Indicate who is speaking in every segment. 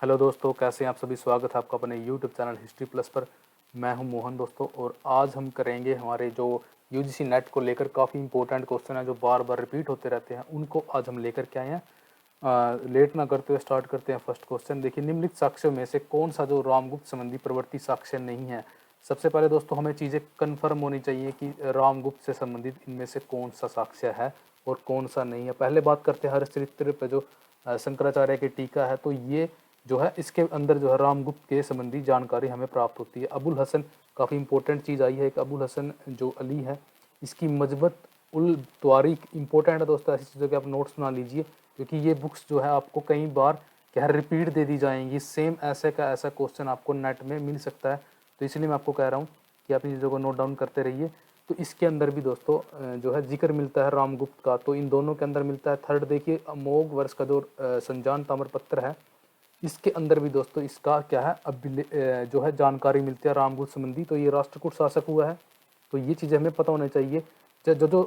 Speaker 1: Hello दोस्तों, कैसे हैं आप सभी। स्वागत है आपका अपने यूट्यूब चैनल हिस्ट्री प्लस पर। मैं हूं मोहन दोस्तों, और आज हम करेंगे हमारे जो यूजीसी नेट को लेकर काफ़ी इंपॉर्टेंट क्वेश्चन है जो बार बार रिपीट होते रहते हैं, उनको आज हम लेकर के आए हैं। लेट ना करते हुए स्टार्ट करते हैं। फर्स्ट क्वेश्चन देखिए, निम्नलिखित साक्ष्यों में से कौन सा जो रामगुप्त संबंधी प्रवृत्ति साक्ष्य नहीं है। सबसे पहले दोस्तों हमें चीज़ें कन्फर्म होनी चाहिए कि रामगुप्त से संबंधित इनमें से कौन सा साक्ष्य है और कौन सा नहीं है। पहले बात करते हैं हरिश्चरित्र पर जो शंकराचार्य की टीका है, तो ये जो है इसके अंदर जो है रामगुप्त के संबंधी जानकारी हमें प्राप्त होती है। अबुल हसन, काफ़ी इंपॉर्टेंट चीज़ आई है। एक अबुल हसन जो अली है, इसकी मजबत उल तवारीख इंपॉर्टेंट है दोस्तों। ऐसी चीज़ों के आप नोट्स बना लीजिए, क्योंकि ये बुक्स जो है आपको कई बार क्या है रिपीट दे दी जाएंगी। सेम ऐसे का ऐसा क्वेश्चन आपको नेट में मिल सकता है, तो इसलिए मैं आपको कह रहा हूँ कि आप इन चीज़ों को नोट डाउन करते रहिए। तो इसके अंदर भी दोस्तों जो है जिक्र मिलता है रामगुप्त का, तो इन दोनों के अंदर मिलता है। थर्ड देखिए, अमोघ वर्ष का जो संजान ताम्रपत्र है, इसके अंदर भी दोस्तों इसका क्या है जो है जानकारी मिलती है रामगुप्त संबंधी। तो ये राष्ट्रकूट शासक हुआ है, तो ये चीज़ें हमें पता होनी चाहिए। जो जो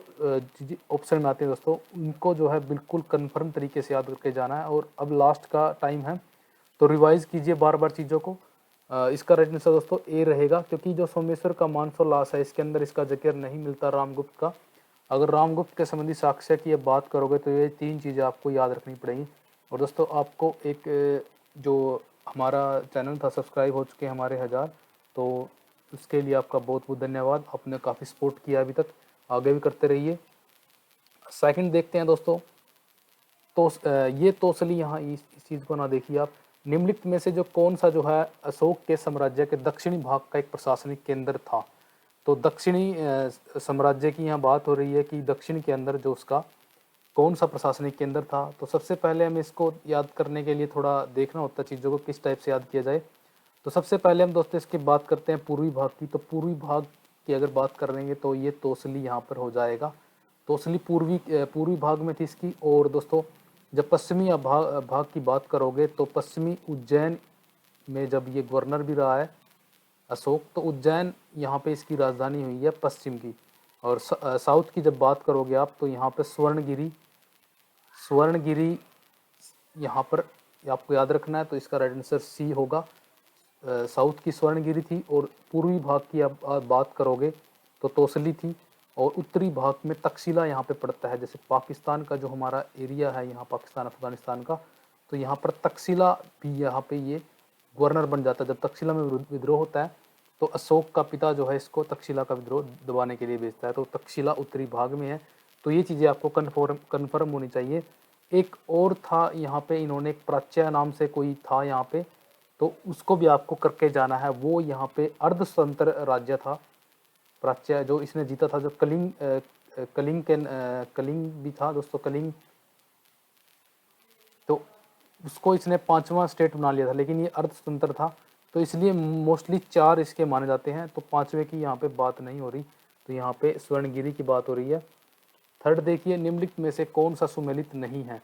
Speaker 1: ऑप्शन में आते हैं दोस्तों, उनको जो है बिल्कुल कन्फर्म तरीके से याद करके जाना है। और अब लास्ट का टाइम है, तो रिवाइज कीजिए बार बार चीज़ों को। इसका राइट आंसर दोस्तों ए रहेगा, क्योंकि जो सोमेश्वर का मानसोल्लास है, इसके अंदर इसका जिक्र नहीं मिलता रामगुप्त का। अगर रामगुप्त के संबंधी साक्ष्य की अब बात करोगे तो ये तीन चीज़ें आपको याद रखनी पड़ेगी। और दोस्तों आपको एक जो हमारा चैनल था, सब्सक्राइब हो चुके हैं हमारे 1000, तो उसके लिए आपका बहुत बहुत धन्यवाद। आपने काफ़ी सपोर्ट किया अभी तक, आगे भी करते रहिए। सेकंड देखते हैं दोस्तों, तो ये तोसली यहाँ इस चीज़ को ना देखिए आप। निम्नलिखित में से जो कौन सा जो है अशोक के साम्राज्य के दक्षिणी भाग का एक प्रशासनिक केंद्र था। तो दक्षिणी साम्राज्य की यहाँ बात हो रही है कि दक्षिण के अंदर जो उसका कौन सा प्रशासनिक केंद्र था। तो सबसे पहले हमें इसको याद करने के लिए थोड़ा देखना होता है चीज़ों को किस टाइप से याद किया जाए। तो सबसे पहले हम दोस्तों इसकी बात करते हैं पूर्वी भाग की। तो पूर्वी भाग की अगर बात करेंगे तो ये तोसली यहाँ पर हो जाएगा। तोसली पूर्वी भाग में थी इसकी। और दोस्तों जब पश्चिमी भाग की बात करोगे, तो पश्चिमी उज्जैन में जब ये गवर्नर भी रहा है अशोक, तो उज्जैन यहाँ पे इसकी राजधानी हुई है पश्चिम की। और साउथ की जब बात करोगे आप, तो यहाँ पे स्वर्णगिरी यहाँ पर आपको याद रखना है। तो इसका राइट आंसर सी होगा। साउथ की स्वर्णगिरी थी। और पूर्वी भाग की आप बात करोगे तो तोसली थी। और उत्तरी भाग में तक्षशिला यहाँ पे पड़ता है। जैसे पाकिस्तान का जो हमारा एरिया है यहाँ, पाकिस्तान अफगानिस्तान का, तो यहाँ पर तक्षशिला भी यहाँ पे ये गवर्नर बन जाता है। जब तक्षशिला में विद्रोह होता है, तो अशोक का पिता जो है इसको तक्षशिला का विद्रोह दबाने के लिए भेजता है। तो तक्षशिला उत्तरी भाग में है। तो ये चीज़ें आपको कन्फर्म होनी चाहिए। एक और था यहाँ पे, इन्होंने एक प्राच्य नाम से कोई था यहाँ पे, तो उसको भी आपको करके जाना है। वो यहाँ पे अर्धस्वतंत्र राज्य था प्राच्य, जो इसने जीता था। जो कलिंग भी था दोस्तों, कलिंग, तो उसको इसने पांचवा स्टेट बना लिया था, लेकिन ये अर्धस्वतंत्र था। तो इसलिए मोस्टली 4 इसके माने जाते हैं, तो पांचवे की यहाँ पे बात नहीं हो रही। तो यहाँ पे स्वर्णगिरी की बात हो रही है। थर्ड देखिए, निम्नलिखित में से कौन सा सुमेलित नहीं है।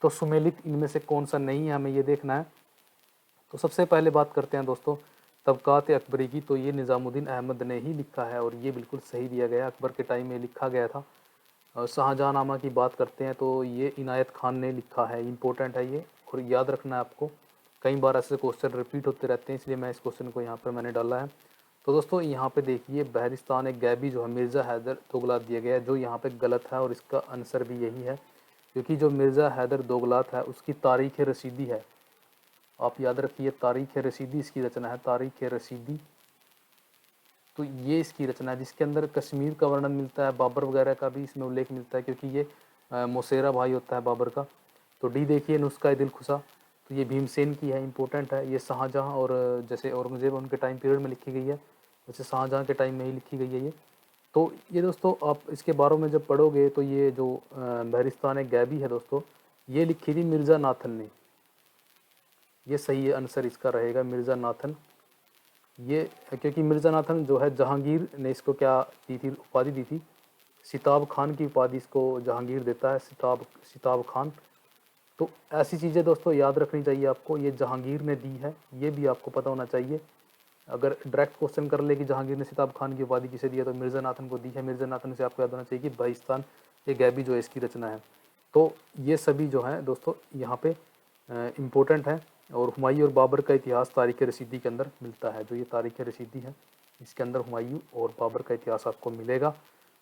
Speaker 1: तो सुमेलित इनमें से कौन सा नहीं है, हमें ये देखना है। तो सबसे पहले बात करते हैं दोस्तों तबकात अकबरी की। तो ये निज़ामुद्दीन अहमद ने ही लिखा है, और ये बिल्कुल सही दिया गया, अकबर के टाइम में लिखा गया था। और शाहजहाँनामा की बात करते हैं, तो ये इनायत खान ने लिखा है। इंपॉर्टेंट है ये, और याद रखना है आपको। कई बार ऐसे क्वेश्चन रिपीट होते रहते हैं, इसलिए मैं इस क्वेश्चन को यहाँ पर मैंने डाला है। तो दोस्तों यहाँ पे देखिए, बहरिस्तान एक गैबी जो है मिर्ज़ा हैदर दोगलात दिया गया है, जो यहाँ पे गलत है। और इसका आंसर भी यही है, क्योंकि जो मिर्ज़ा हैदर दोगलात है उसकी तारीख़ रसीदी है। आप याद रखिए, तारीख़ रसीदी इसकी रचना है, तारीख़ रसीदी। तो ये इसकी रचना है, जिसके अंदर कश्मीर का वर्णन मिलता है, बाबर वगैरह का भी इसमें उल्लेख मिलता है, क्योंकि ये मौसेरा भाई होता है बाबर का। तो डी देखिए, नुस्खा दिल खुशा, तो ये भीमसेन की है, इंपॉर्टेंट है। ये शाहजहाँ और जैसे औरंगज़ेब उनके टाइम पीरियड में लिखी गई है, वैसे शाहजहाँ के टाइम में ही लिखी गई है ये। तो ये दोस्तों आप इसके बारे में जब पढ़ोगे, तो ये जो बहरिस्तान एक गैबी है दोस्तों, ये लिखी थी मिर्ज़ा नाथन ने। ये सही आंसर इसका रहेगा, मिर्ज़ा नाथन। ये क्योंकि मिर्ज़ा नाथन जो है, जहांगीर ने इसको क्या दी थी, उपाधि दी थी, सिताब खान की उपाधि इसको जहांगीर देता है, सिताब खान। तो ऐसी चीज़ें दोस्तों याद रखनी चाहिए आपको। ये जहांगीर ने दी है, ये भी आपको पता होना चाहिए। अगर डायरेक्ट क्वेश्चन कर ले कि जहांगीर ने सिताब खान की उपाधि किसे दिया, तो मिर्ज़ा नाथन को दी है। मिर्ज़ा नाथन से आपको याद होना चाहिए कि बहिस्तान ये गैबी जो है इसकी रचना है। तो ये सभी जो है दोस्तों यहाँ पे इम्पोर्टेंट है। और हुमायूं और बाबर का इतिहास तारीख़ रसीदी के अंदर मिलता है। जो ये तारीख़ रसीदी है इसके अंदर हुमायूं और बाबर का इतिहास आपको मिलेगा।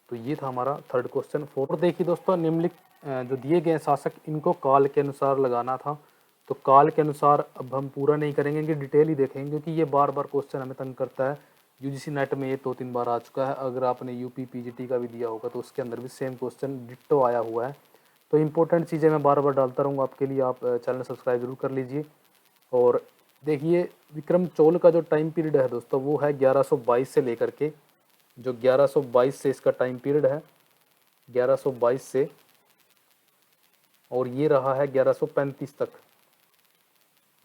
Speaker 1: तो ये था हमारा थर्ड क्वेश्चन। फोर्थ देखिए दोस्तों, निम्नलिखित जो दिए गए शासक इनको काल के अनुसार लगाना था। तो काल के अनुसार अब हम पूरा नहीं करेंगे, इनकी डिटेल ही देखेंगे क्योंकि ये बार बार क्वेश्चन हमें तंग करता है। यूजीसी नेट में ये 2-3 बार आ चुका है। अगर आपने यूपी पीजीटी का भी दिया होगा तो उसके अंदर भी सेम क्वेश्चन डिट्टो आया हुआ है। तो इंपॉर्टेंट चीज़ें मैं बार बार डालता रहूँगा आपके लिए, आप चैनल सब्सक्राइब जरूर कर लीजिए। और देखिए विक्रम चौल का जो टाइम पीरियड है दोस्तों वो है 1122 से लेकर के, जो 1122 से इसका टाइम पीरियड है 1122 से, और ये रहा है 1135 तक।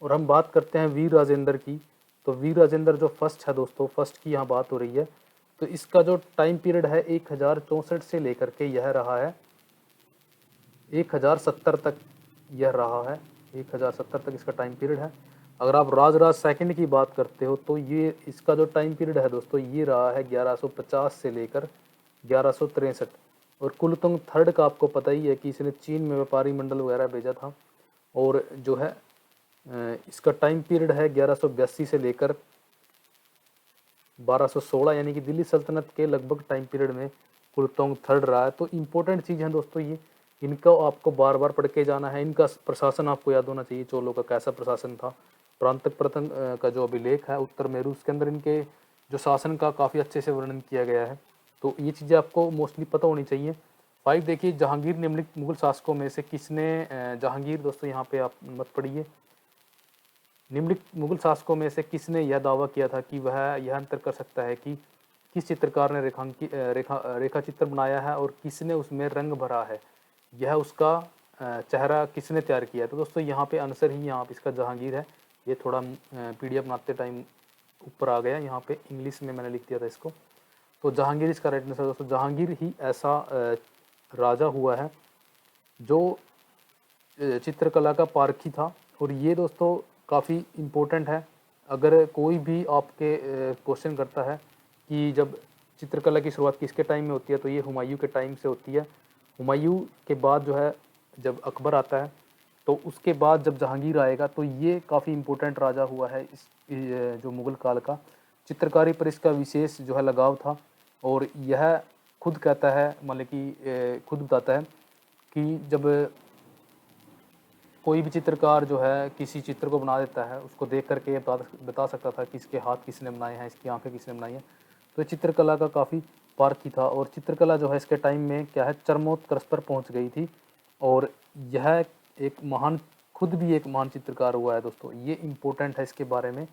Speaker 1: और हम बात करते हैं वीर राजेंद्र की। तो वीर राजेंद्र जो फर्स्ट है दोस्तों, फर्स्ट की यहाँ बात हो रही है, तो इसका जो टाइम पीरियड है 1064 से लेकर के यह रहा है 1070 तक, यह रहा है 1070 तक इसका टाइम पीरियड है। अगर आप राजराज सेकंड की बात करते हो तो ये इसका जो टाइम पीरियड है दोस्तों ये रहा है 1150 से लेकर 1163। और कुलतुंग थर्ड का आपको पता ही है कि इसने चीन में व्यापारी मंडल वगैरह भेजा था। और जो है इसका टाइम पीरियड है 1182 से लेकर 1216, यानी कि दिल्ली सल्तनत के लगभग टाइम पीरियड में कुलतुंग थर्ड रहा है। तो इम्पोर्टेंट चीज़ है दोस्तों ये, इनका आपको बार बार पढ़ के जाना है। इनका प्रशासन आपको याद होना चाहिए, चोलों का कैसा प्रशासन था। प्रांतक प्रतन का जो अभिलेख है उत्तर मेरू, उसके अंदर इनके जो शासन का काफ़ी अच्छे से वर्णन किया गया है। तो ये चीज़ें आपको मोस्टली पता होनी चाहिए। 5 देखिए, जहांगीर निम्नलिखित मुगल शासकों में से किसने, जहांगीर दोस्तों यहाँ पे आप मत पढ़िए, निम्नलिखित मुगल शासकों में से किसने यह दावा किया था कि वह यह अंतर कर सकता है कि किस चित्रकार ने रेखा चित्र बनाया है और किसने उसमें रंग भरा है, यह उसका चेहरा किसने तैयार किया है। तो दोस्तों यहाँ पे आंसर ही यहाँ पे इसका जहांगीर है। ये थोड़ा पीडीएफ बनाते टाइम ऊपर आ गया, यहाँ पे इंग्लिश में मैंने लिख दिया था इसको। तो जहांगीर इसका राइट आंसर दोस्तों। जहांगीर ही ऐसा राजा हुआ है जो चित्रकला का पारखी था। और ये दोस्तों काफ़ी इम्पोर्टेंट है। अगर कोई भी आपके क्वेश्चन करता है कि जब चित्रकला की शुरुआत किसके टाइम में होती है, तो ये हुमायूं के टाइम से होती है। हुमायूं के बाद जो है जब अकबर आता है, तो उसके बाद जब जहांगीर आएगा, तो ये काफ़ी इम्पोर्टेंट राजा हुआ है इस जो मुग़ल काल का। चित्रकारी पर इसका विशेष जो है लगाव था। और यह खुद कहता है, मतलब कि खुद बताता है कि जब कोई भी चित्रकार जो है किसी चित्र को बना देता है, उसको देख करके ये बता सकता था कि इसके हाथ किसने बनाए हैं, इसकी आंखें किसने बनाई हैं। तो चित्रकला का काफ़ी पारखी था। और चित्रकला जो है इसके टाइम में क्या है, चरमोत्कर्ष पर पहुंच गई थी। और यह एक महान, खुद भी एक महान चित्रकार हुआ है दोस्तों। ये इम्पोर्टेंट है इसके बारे में,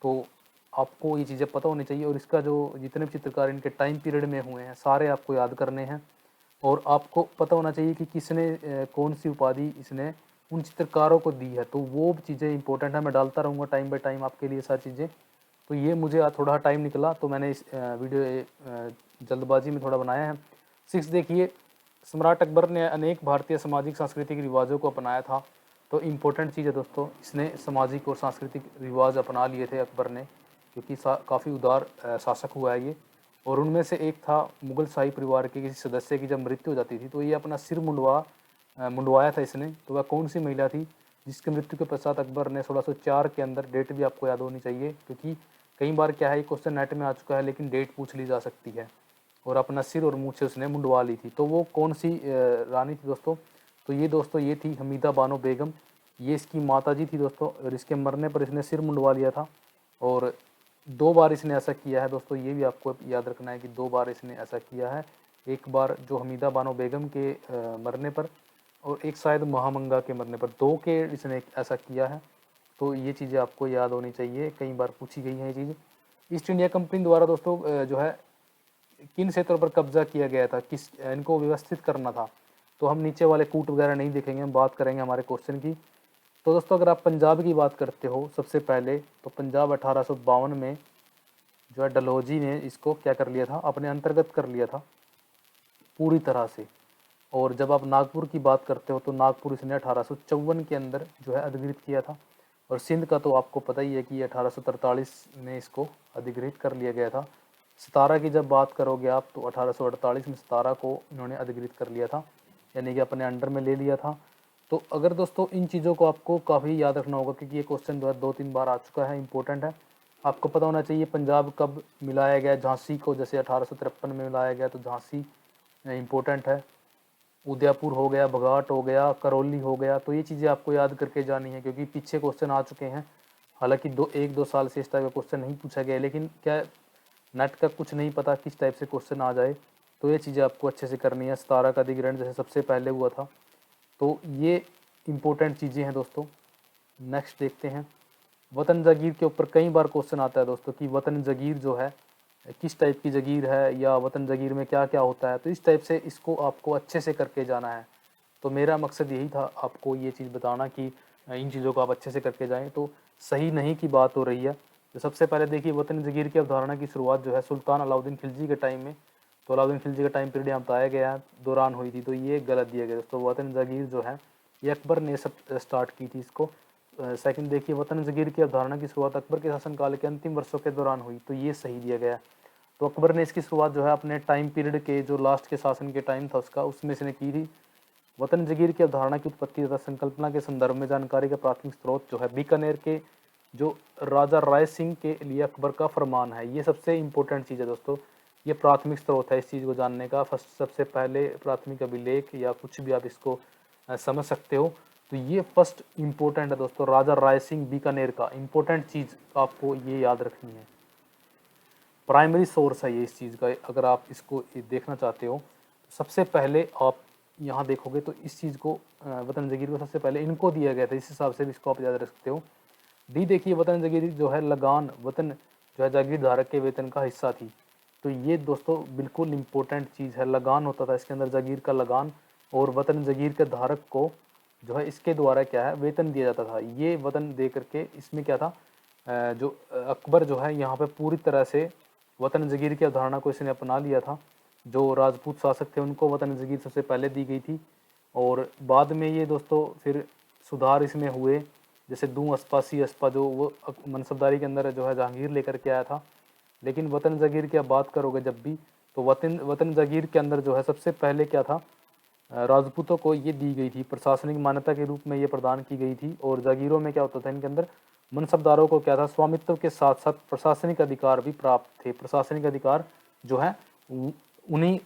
Speaker 1: तो आपको ये चीज़ें पता होनी चाहिए। और इसका जो जितने भी चित्रकार इनके टाइम पीरियड में हुए हैं सारे आपको याद करने हैं। और आपको पता होना चाहिए कि किसने कौन सी उपाधि इसने उन चित्रकारों को दी है। तो वो चीज़ें इंपॉर्टेंट है, मैं डालता रहूँगा टाइम बाय टाइम आपके लिए सारी चीज़ें। तो ये मुझे थोड़ा टाइम निकला तो मैंने इस वीडियो जल्दबाजी में थोड़ा बनाया है। 6 देखिए, सम्राट अकबर ने अनेक भारतीय सामाजिक सांस्कृतिक रिवाजों को अपनाया था। तो इम्पोर्टेंट चीज़ है दोस्तों, इसने सामाजिक और सांस्कृतिक रिवाज अपना लिए थे अकबर ने, क्योंकि काफ़ी उदार शासक हुआ है ये। और उनमें से एक था मुग़ल शाही परिवार के किसी सदस्य की जब मृत्यु हो जाती थी तो ये अपना सिर मुंडवाया था इसने। तो वह कौन सी महिला थी जिसकी मृत्यु के पश्चात अकबर ने 1604 के अंदर, डेट भी आपको याद होनी चाहिए क्योंकि कई बार क्या है, क्वेश्चन नेट में आ चुका है लेकिन डेट पूछ ली जा सकती है, और अपना सिर और मूछें उसने मुंडवा ली थी। तो वो कौन सी रानी थी दोस्तों? तो ये दोस्तों ये थी हमीदा बानो बेगम। ये इसकी माता जी थी दोस्तों, और इसके मरने पर इसने सिर मुंडवा लिया था। और 2 बार इसने ऐसा किया है दोस्तों, ये भी आपको याद रखना है कि 2 बार इसने ऐसा किया है। एक बार जो हमीदा बानो बेगम के मरने पर, और एक शायद महामंगा के मरने पर, 2 के इसने ऐसा किया है। तो ये चीज़ें आपको याद होनी चाहिए, कई बार पूछी गई हैं ये चीज़। ईस्ट इंडिया कंपनी द्वारा दोस्तों जो है किन क्षेत्रों पर कब्जा किया गया था, किस इनको व्यवस्थित करना था। तो हम नीचे वाले कूट वगैरह नहीं देखेंगे, हम बात करेंगे हमारे क्वेश्चन की। तो दोस्तों अगर आप पंजाब की बात करते हो सबसे पहले, तो पंजाब 1852 में जो है डलहौजी ने इसको क्या कर लिया था, अपने अंतर्गत कर लिया था पूरी तरह से। और जब आप नागपुर की बात करते हो तो नागपुर इसने 1854 के अंदर जो है अधिग्रहित किया था। और सिंध का तो आपको पता ही है कि 1843 में इसको अधिग्रहित कर लिया गया था। सतारा की जब बात करोगे आप तो 1848 में सतारा को इन्होंने अधिग्रहित कर लिया था, यानी कि अपने अंडर में ले लिया था। तो अगर दोस्तों इन चीज़ों को आपको काफ़ी याद रखना होगा, क्योंकि ये क्वेश्चन जो है 2-3 बार आ चुका है, इंपॉर्टेंट है। आपको पता होना चाहिए पंजाब कब मिलाया गया झांसी को, जैसे 1853 में मिलाया गया, तो झांसी इम्पोर्टेंट है। उदयपुर हो गया, बघाट हो गया, करौली हो गया, तो ये चीज़ें आपको याद करके जानी है, क्योंकि पीछे क्वेश्चन आ चुके हैं। हालांकि 1-2 साल से इस टाइप का क्वेश्चन नहीं पूछा गया, लेकिन क्या नेट का कुछ नहीं पता किस टाइप से क्वेश्चन आ जाए, तो ये चीज़ें आपको अच्छे से करनी है। 17 का अधिग्रहण जैसे सबसे पहले हुआ था, तो ये इम्पोर्टेंट चीज़ें हैं दोस्तों। नेक्स्ट देखते हैं, वतन जागीर के ऊपर कई बार क्वेश्चन आता है दोस्तों कि वतन जागीर जो है किस टाइप की जागीर है, या वतन जागीर में क्या क्या होता है, तो इस टाइप से इसको आपको अच्छे से करके जाना है। तो मेरा मकसद यही था आपको ये चीज़ बताना कि इन चीज़ों को आप अच्छे से करके जाएं, तो सही नहीं की बात हो रही है। तो सबसे पहले देखिए, वतन जागीर की अवधारणा की शुरुआत जो है सुल्तान अलाउद्दीन खिलजी के टाइम में, तो अलाउद्दीन खिलजी का टाइम पीरियड यहाँ बताया गया है, दौरान हुई थी, तो ये गलत दिया गया। तो वतन जागीर जो है ये अकबर ने सब स्टार्ट की थी इसको। सेकंड देखिए, वतन जागीर की अवधारणा की शुरुआत अकबर के शासनकाल के अंतिम वर्षों के दौरान हुई, तो ये सही दिया गया है। तो अकबर ने इसकी शुरुआत जो है अपने टाइम पीरियड के जो लास्ट के शासन के टाइम था उसका, उसमें से ने की थी। वतन जागीर की अवधारणा की उत्पत्ति तथा संकल्पना के संदर्भ में जानकारी का प्राथमिक स्रोत जो है बीकानेर के जो राजा राय सिंह के लिए अकबर का फरमान है। ये सबसे इम्पोर्टेंट चीज़ है दोस्तों, ये प्राथमिक स्रोत है इस चीज़ को जानने का। फर्स्ट सबसे पहले प्राथमिक अभिलेख या कुछ भी आप इसको समझ सकते हो, तो ये फर्स्ट इम्पोर्टेंट है दोस्तों, राजा राय सिंह बीकानेर का इम्पोर्टेंट चीज़ आपको ये याद रखनी है। प्राइमरी सोर्स है ये इस चीज़ का, अगर आप इसको देखना चाहते हो तो सबसे पहले आप यहाँ देखोगे तो इस चीज़ को वतन जागीर को सबसे पहले इनको दिया गया था, इस हिसाब से भी इसको आप याद रख सकते हो। डी देखिए, वतन जागीर जो है लगान वतन जो है जागीर धारक के वेतन का हिस्सा थी, तो ये दोस्तों बिल्कुल इम्पोर्टेंट चीज़ है। लगान होता था इसके अंदर, जागीर का लगान, और वतन जागीर के धारक को जो है इसके द्वारा क्या है वेतन दिया जाता था। ये वतन दे करके इसमें क्या था, जो अकबर जो है यहाँ पे पूरी तरह से वतन जागीर की अवधारणा को इसने अपना लिया था। जो राजपूत शासक थे उनको वतन जागीर सबसे पहले दी गई थी, और बाद में ये दोस्तों फिर सुधार इसमें हुए, जैसे दूं अस्पा सी अस्पा जो वो मनसबदारी के अंदर जो है जहांगीर लेकर के आया था। लेकिन वतन जागीर की आप बात करोगे जब भी, तो वतन जागीर के अंदर जो है सबसे पहले क्या था, राजपूतों को ये दी गई थी, प्रशासनिक मान्यता के रूप में ये प्रदान की गई थी। और जागीरों में क्या होता था, इनके अंदर मनसबदारों को क्या था, स्वामित्व के साथ साथ प्रशासनिक अधिकार भी प्राप्त थे। प्रशासनिक अधिकार जो है उन्हीं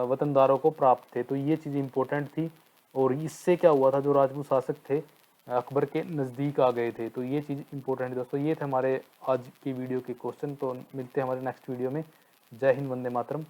Speaker 1: वतनदारों को प्राप्त थे, तो ये चीज़ इंपॉर्टेंट थी। और इससे क्या हुआ था, जो राजपूत शासक थे अकबर के नज़दीक आ गए थे, तो ये चीज़ इंपॉर्टेंट है दोस्तों। ये थे हमारे आज की वीडियो के क्वेश्चन, तो मिलते हैं हमारे नेक्स्ट वीडियो में। जय हिंद, वंदे मातरम।